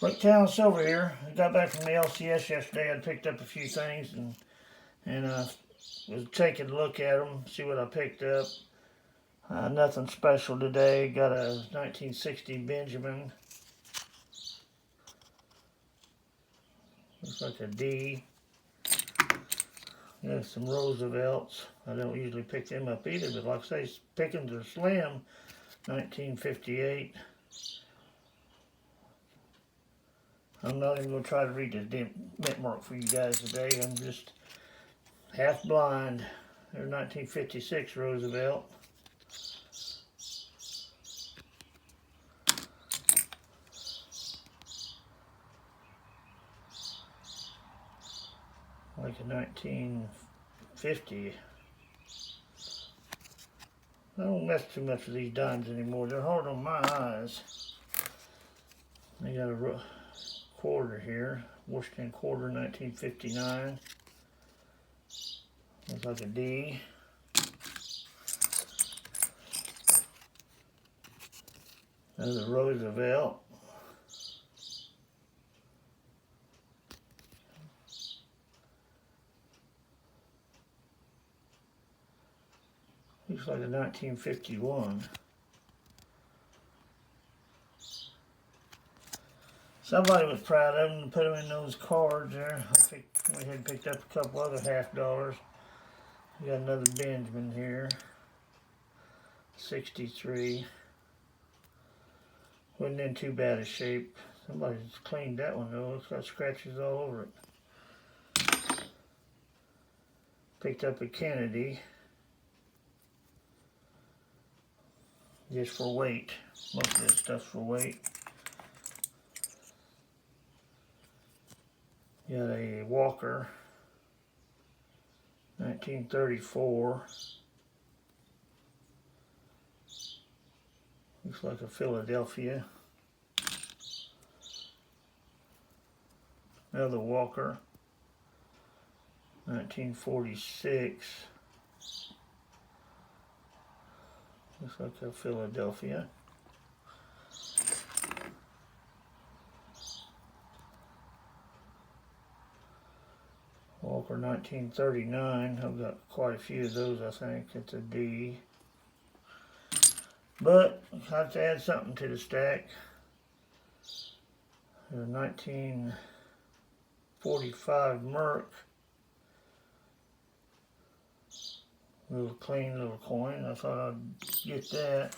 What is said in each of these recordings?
Lake Town Silver here. I got back from the LCS yesterday. I picked up a few things and was taking a look at them, see what I picked up. Nothing special today. Got a 1960 Benjamin. Looks like a D. Got some Roosevelts. I don't usually pick them up either, but like I say, pickings are slim. 1958. I'm not even going to try to read the mint mark for you guys today. I'm just half blind. They're 1956 Roosevelt. Like a 1950. I don't mess too much with these dimes anymore. They're hard on my eyes. They got a quarter here. Washington quarter, 1959. Looks like a D. Another Roosevelt. Looks like a 1951. Somebody was proud of them and put them in those cards there. We had picked up a couple other $50. We got another Benjamin here. 63. Wasn't in too bad a shape. Somebody's cleaned that one though. It's got scratches all over it. Picked up a Kennedy. Just for weight. Most of this stuff's for weight. Got a Walker. 1934. Looks like a Philadelphia. Another Walker. 1946. Looks like a Philadelphia. Walker 1939. I've got quite a few of those, I think. It's a D. But I have to add something to the stack. A 1945 Merck. Little clean little coin. I thought I'd get that.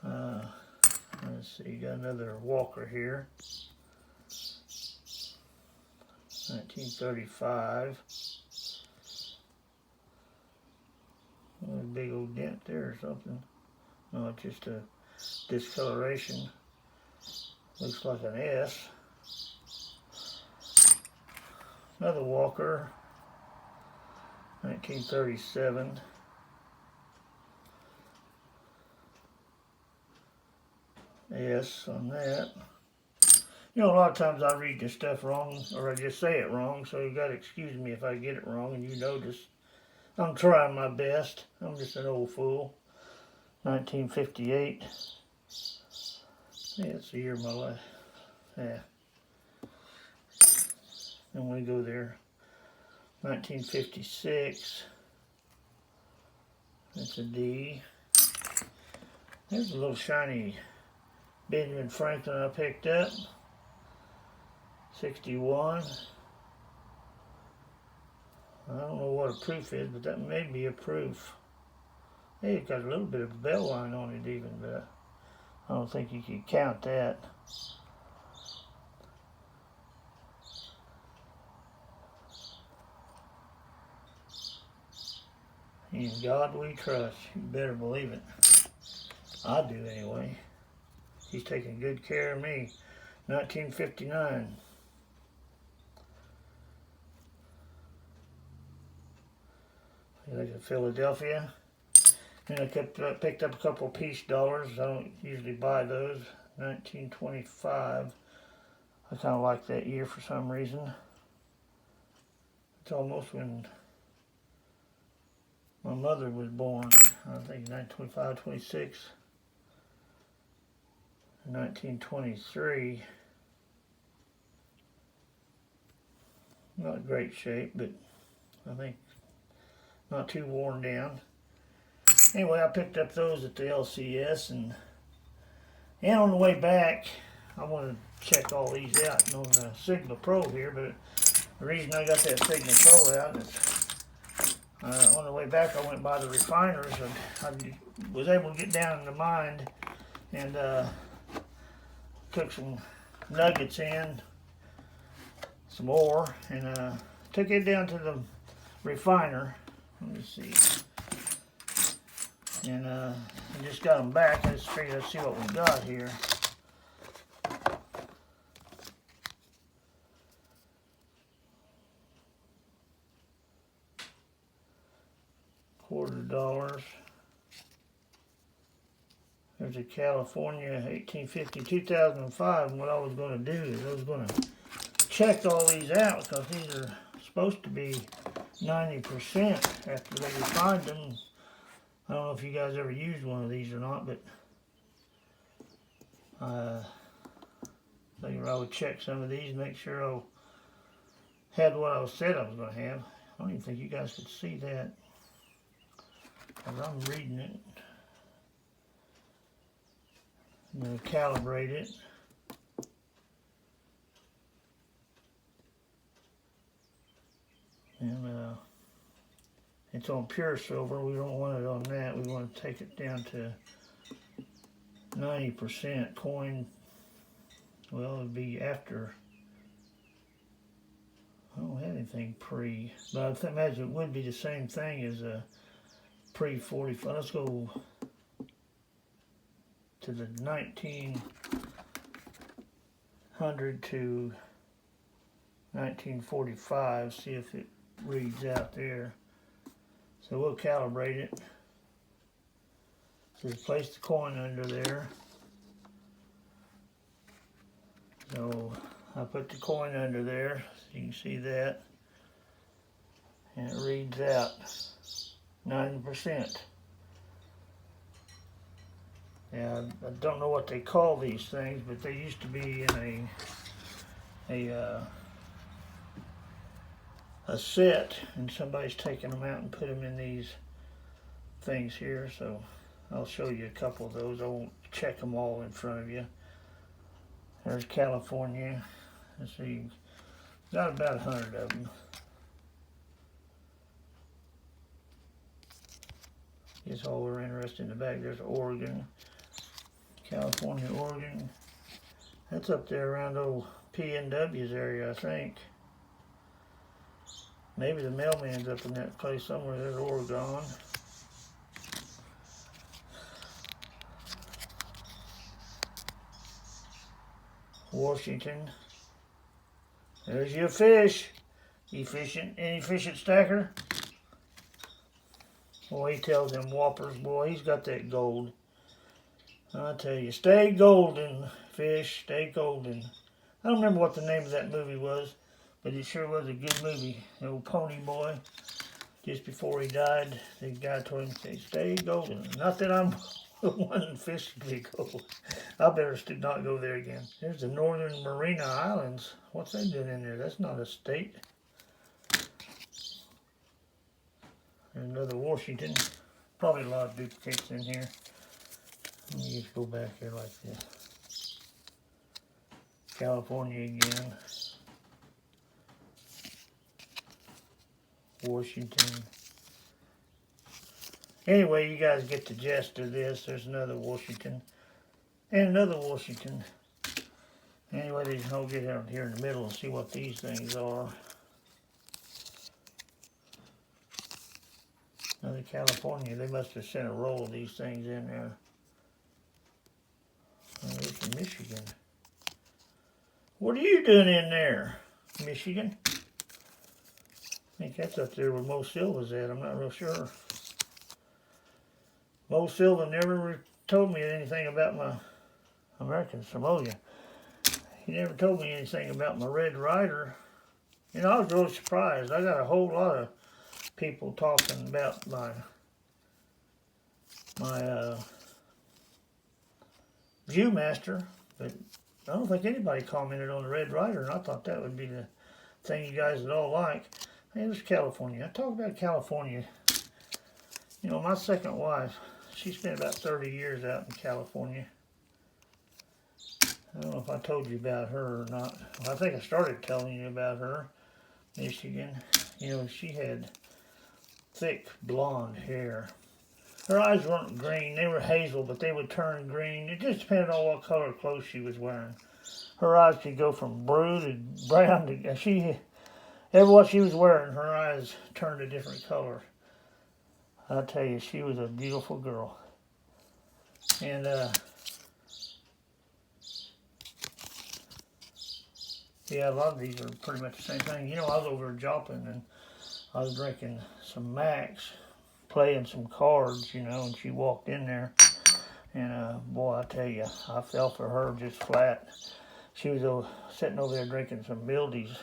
Let's see, got another Walker here. 1935. A big old dent there or something. No, it's just a discoloration. Looks like an S. Another Walker. 1937. S on that. You know, a lot of times I read this stuff wrong, or I just say it wrong, so you got to excuse me if I get it wrong, and you notice. I'm trying my best. I'm just an old fool. 1958. Yeah, it's the year of my life. Yeah. And we go there. 1956. That's a D. There's a little shiny Benjamin Franklin I picked up. 61. I don't know what a proof is, but that may be a proof. Hey, it's got a little bit of bell line on it even, but I don't think you can count that. In God we trust. You better believe it. I do anyway. He's taking good care of me. 1959. There's a Philadelphia. And I picked up a couple of piece dollars. I don't usually buy those. 1925. I kind of like that year for some reason. It's almost when my mother was born. I think 1925, 26. 1923. Not great shape, but I think not too worn down. Anyway, I picked up those at the LCS, and on the way back, I want to check all these out on the Sigma Pro here, but the reason I got that Sigma Pro out is on the way back I went by the refiners, and I was able to get down in the mine and took some nuggets in, some ore, and took it down to the refiner. Let me see. And I just got them back. I just figured I'd see what we got here. $quarter. There's a California 1850 2005. And what I was going to do is I was going to check all these out because these are supposed to be 90% after they refined them. I don't know if you guys ever used one of these or not, but I figured I would check some of these, make sure I had what I said I was going to have. I don't even think you guys could see that, because I'm reading it. I'm going to calibrate it. And it's on pure silver. We don't want it on that. We want to take it down to 90% coin. Well, it would be after. I don't have anything pre, but I imagine it would be the same thing as a pre-45. Let's go to the 1900 to 1945. See if it reads out there. So we'll calibrate it. So place the coin under there. So I put the coin under there, so you can see that. And it reads out 90%. Yeah, I don't know what they call these things, but they used to be in a set, and somebody's taken them out and put them in these things here. So I'll show you a couple of those. I won't check them all in front of you. There's California. Let's see, got about 100 of them. That's all we're interested in the back. There's Oregon, California, Oregon. That's up there around old PNW's area, I think. Maybe the mailman's up in that place somewhere. There's Oregon. Washington. There's your fish. Efficient. Any efficient stacker? Boy, he tells them whoppers, boy, he's got that gold. I tell you, stay golden, fish, stay golden. I don't remember what the name of that movie was, but it sure was a good movie. The old Pony Boy, just before he died, the guy told him to stay golden. Not that I'm wanting fish to be gold. I better not go there again. There's the Northern Mariana Islands. What's that doing in there? That's not a state. There's another Washington. Probably a lot of duplicates in here. Let me just go back here like this. California again. Washington. Anyway, you guys get the gist of this. There's another Washington. And another Washington. Anyway, they just all get out here in the middle and see what these things are. Another California. They must have sent a roll of these things in there. Oh, there's from Michigan. What are you doing in there, Michigan? I think that's up there where Mo Silva's at. I'm not real sure. Mo Silva never told me anything about my American Samoa. He never told me anything about my Red Ryder. You know, I was really surprised. I got a whole lot of people talking about my Viewmaster, but I don't think anybody commented on the Red Ryder, and I thought that would be the thing you guys would all like. Hey, this is California. I talk about California. You know, my second wife, she spent about 30 years out in California. I don't know if I told you about her or not. Well, I think I started telling you about her. Michigan. You know, she had thick blonde hair. Her eyes weren't green. They were hazel, but they would turn green. It just depended on what color clothes she was wearing. Her eyes could go from blue to brown to... Every what she was wearing, her eyes turned a different color. I tell you, she was a beautiful girl. And, yeah, a lot of these are pretty much the same thing. You know, I was over in Joplin and I was drinking some Max, playing some cards, you know, and she walked in there. And, boy, I tell you, I fell for her just flat. She was sitting over there drinking some Mildy's.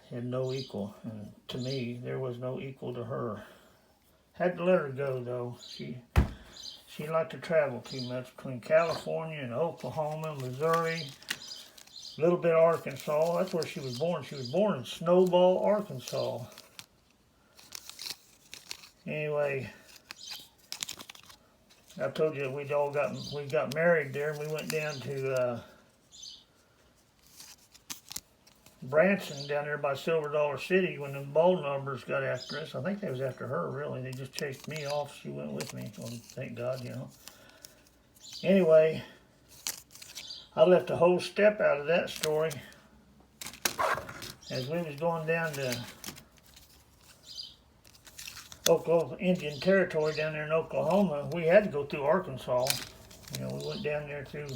Had no equal. And to me, there was no equal to her. Had to let her go, though. She liked to travel too much between California and Oklahoma, Missouri, a little bit of Arkansas. That's where she was born. She was born in Snowball, Arkansas. Anyway, I told you we got married there, and we went down to Branson down there by Silver Dollar City when the ball numbers got after us. I think they was after her, really. They just chased me off. She went with me. Well, thank God, you know. Anyway, I left a whole step out of that story. As we was going down to Oklahoma, Indian Territory down there in Oklahoma, we had to go through Arkansas. You know, we went down there through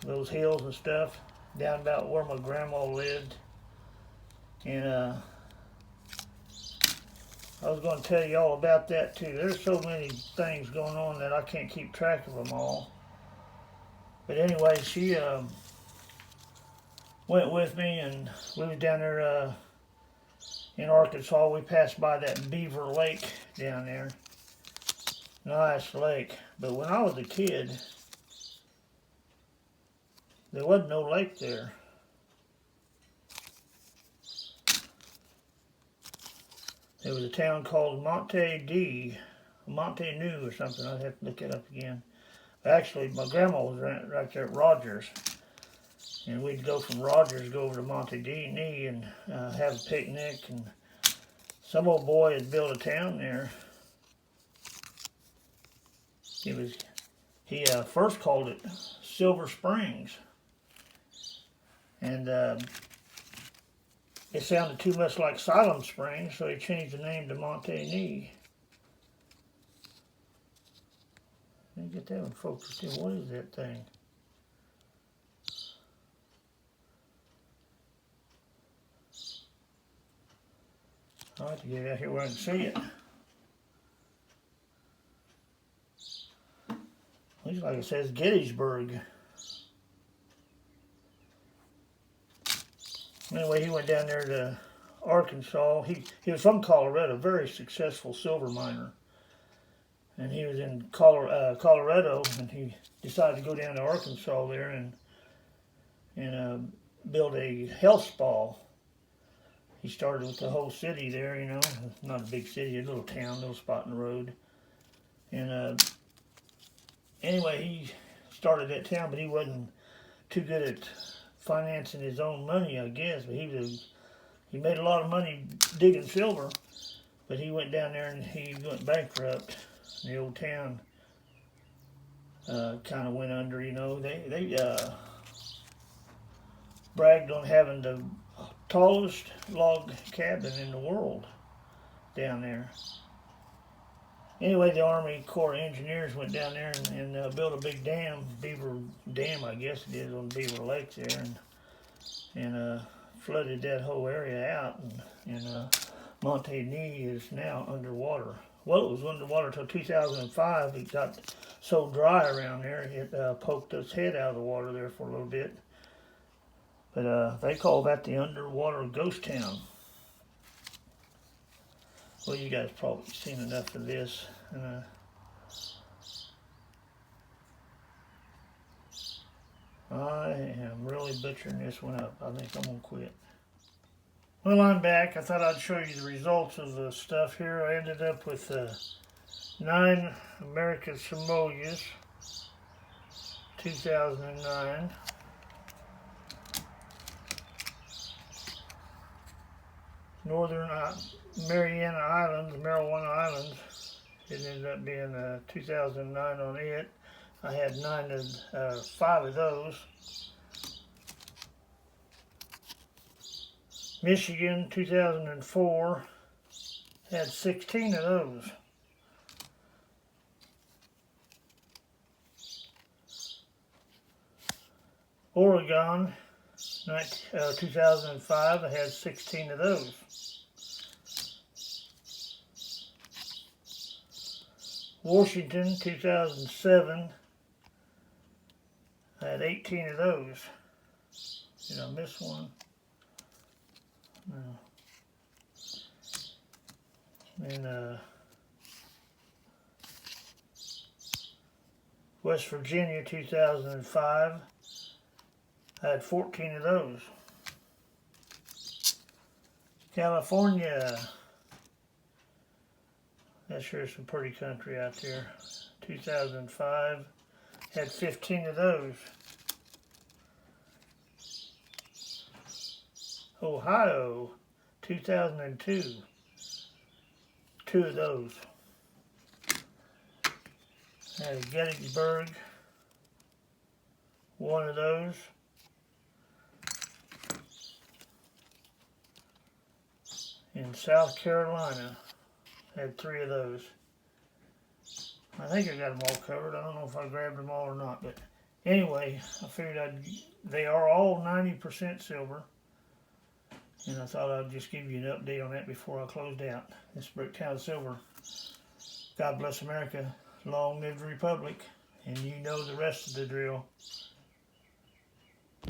those hills and stuff, down about where my grandma lived. And I was going to tell you all about that too. There's so many things going on that I can't keep track of them all. But anyway, she went with me, and we was down there in Arkansas. We passed by that Beaver Lake down there. Nice lake. But when I was a kid, there wasn't no lake there. There was a town called Montaigne or something. I'd have to look it up again. Actually, my grandma was right there at Rogers. And we'd go from Rogers, go over to Montaigne and have a picnic. And some old boy had built a town there. He first called it Silver Springs. And it sounded too much like Siloam Springs, so he changed the name to Montaigne. Let me get that one focused in. What is that thing? I'll have to get it out here where I can see it. Looks like it says Gettysburg. Anyway, he went down there to Arkansas. He was from Colorado, very successful silver miner. And he was in Colorado, and he decided to go down to Arkansas there and build a health spa. He started with the whole city there, you know, not a big city, a little town, little spot in the road. And anyway, he started that town, but he wasn't too good at financing his own money, I guess. But he made a lot of money digging silver, but he went down there and he went bankrupt. The old town kind of went under, you know. They bragged on having the tallest log cabin in the world down there. Anyway, the Army Corps of Engineers went down there and built a big dam, Beaver Dam, I guess it is, on Beaver Lake there, and flooded that whole area out, and Montaigne is now underwater. Well, it was underwater until 2005. It got so dry around there, it poked its head out of the water there for a little bit. But they call that the underwater ghost town. Well, you guys probably seen enough of this. I am really butchering this one up. I think I'm going to quit. Well, I'm back. I thought I'd show you the results of the stuff here. I ended up with 9 American Samoyeds, 2009. Northern Mariana Islands, Marijuana Islands. It ended up being 2009 on it. I had 5 of those. Michigan, 2004, had 16 of those. Oregon, 2005, I had 16 of those. Washington, 2007, I had 18 of those. Did I miss one? No. And West Virginia, 2005, I had 14 of those. California, that sure is some pretty country out there. 2005, had 15 of those. Ohio, 2002, 2 of those. Had Gettysburg, 1 of those. In South Carolina, had 3 of those. I think I got them all covered. I don't know if I grabbed them all or not, but anyway, I figured they are all 90% silver. And I thought I'd just give you an update on that before I closed out. This Bricktown Silver. God bless America. Long live the Republic. And you know the rest of the drill.